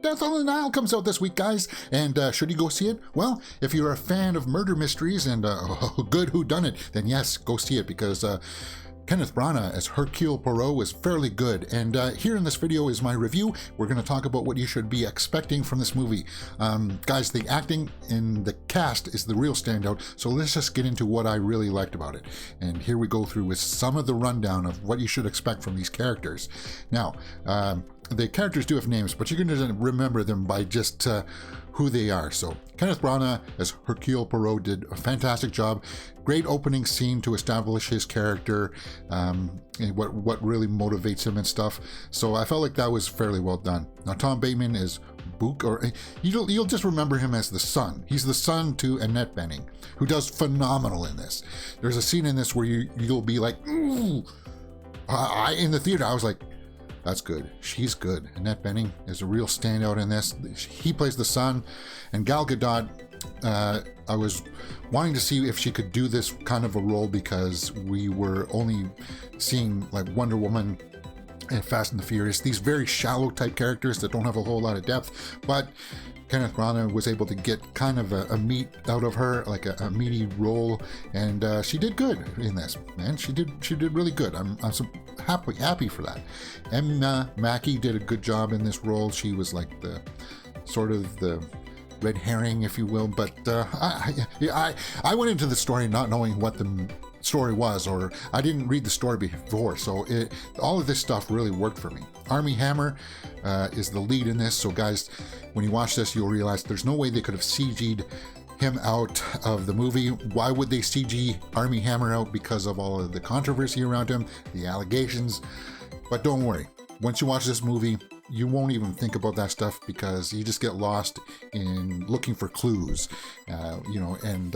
Death on the Nile comes out this week, guys. And should you go see it? Well, if you're a fan of murder mysteries and good whodunit, then yes, go see it, because Kenneth Branagh as Hercule Poirot is fairly good. And here in this video is my review. We're going to talk about what you should be expecting from this movie. Guys, the acting in the cast is the real standout, so let's just get into what I really liked about it. And here we go through with some of the rundown of what you should expect from these characters. Now, the characters do have names, but you're going to remember them by just who they are. So Kenneth Branagh as Hercule Poirot did a fantastic job. Great opening scene to establish his character, and what really motivates him and stuff. So I felt like that was fairly well done. Now Tom Bateman is Book, or you'll just remember him as the son. He's the son to Annette, who does phenomenal in this. There's a scene in this where you'll be like, ooh. In the theater I was like, that's good. She's good. Annette Bening is a real standout in this. He plays the son. And Gal Gadot, I was wanting to see if she could do this kind of a role, because we were only seeing like Wonder Woman and Fast and the Furious, these very shallow type characters that don't have a whole lot of depth. But Kenneth Branagh was able to get kind of a meat out of her, like a meaty role, and she did good in this. Man, she did really good. I'm so happy for that. And Mackey did a good job in this role. She was like the sort of the red herring, if you will. But I went into the story not knowing what the story was, or I didn't read the story before, so all of this stuff really worked for me. Armie Hammer is the lead in this, so guys, when you watch this, you'll realize there's no way they could have CG'd him out of the movie. Why would they CG Armie Hammer out? Because of all of the controversy around him, the allegations. But don't worry, once you watch this movie, you won't even think about that stuff, because you just get lost in looking for clues, and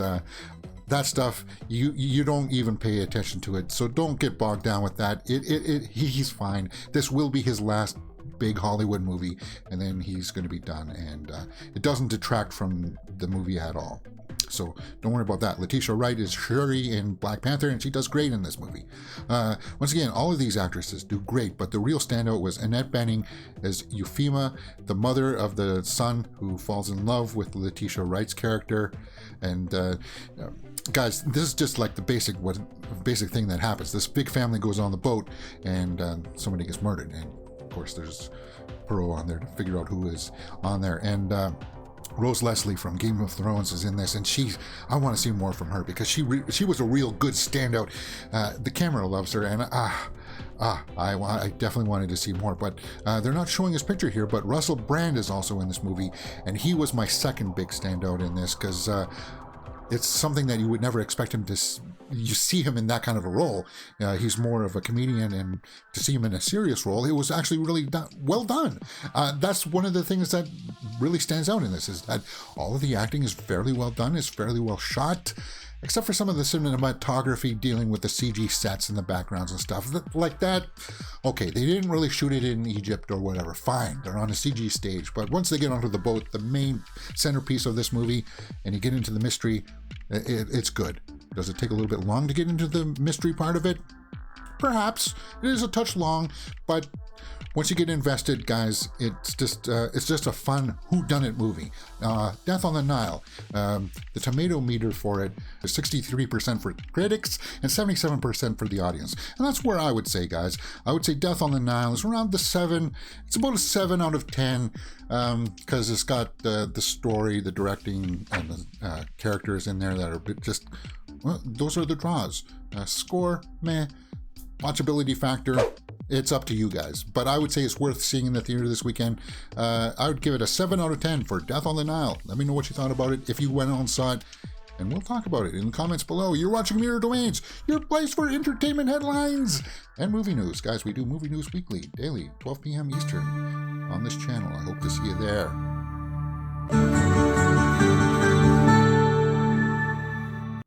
that stuff, you don't even pay attention to it. So don't get bogged down with that. He's fine. This will be his last big Hollywood movie, and then he's going to be done, and it doesn't detract from the movie at all. So don't worry about that. Leticia Wright is Shuri in Black Panther, and she does great in this movie. Once again, all of these actresses do great, but the real standout was Annette Bening as Euphemia, the mother of the son who falls in love with Leticia Wright's character. And guys, this is just like the basic thing that happens. This big family goes on the boat, and somebody gets murdered, and of course there's Poirot on there to figure out who is on there. And Rose Leslie from Game of Thrones is in this, and I want to see more from her, because she was a real good standout. The camera loves her, and I definitely wanted to see more, but they're not showing his picture here, but Russell Brand is also in this movie, and he was my second big standout in this, because it's something that you would never expect him to. You see him in that kind of a role. He's more of a comedian, and to see him in a serious role, it was actually really well done. That's one of the things that really stands out in this, is that all of the acting is fairly well done, is fairly well shot, except for some of the cinematography dealing with the CG sets and the backgrounds and stuff like that. Okay, they didn't really shoot it in Egypt or whatever. Fine, they're on a CG stage. But once they get onto the boat, the main centerpiece of this movie, and you get into the mystery, it's good. Does it take a little bit long to get into the mystery part of it? Perhaps. It is a touch long, but once you get invested, guys, it's just a fun whodunit movie. Death on the Nile. The tomato meter for it is 63% for critics and 77% for the audience. And that's where I would say, guys. I would say Death on the Nile is around the 7. It's about a 7 out of 10, because it's got the story, the directing, and the characters in there that are just, well, those are the draws. Score, meh. Watchability factor, it's up to you guys. But I would say it's worth seeing in the theater this weekend. I would give it a 7 out of 10 for Death on the Nile. Let me know what you thought about it if you went on and saw it, and we'll talk about it in the comments below. You're watching Mirror Domains, your place for entertainment headlines and movie news. Guys, we do movie news weekly, daily, 12 p.m. Eastern on this channel. I hope to see you there.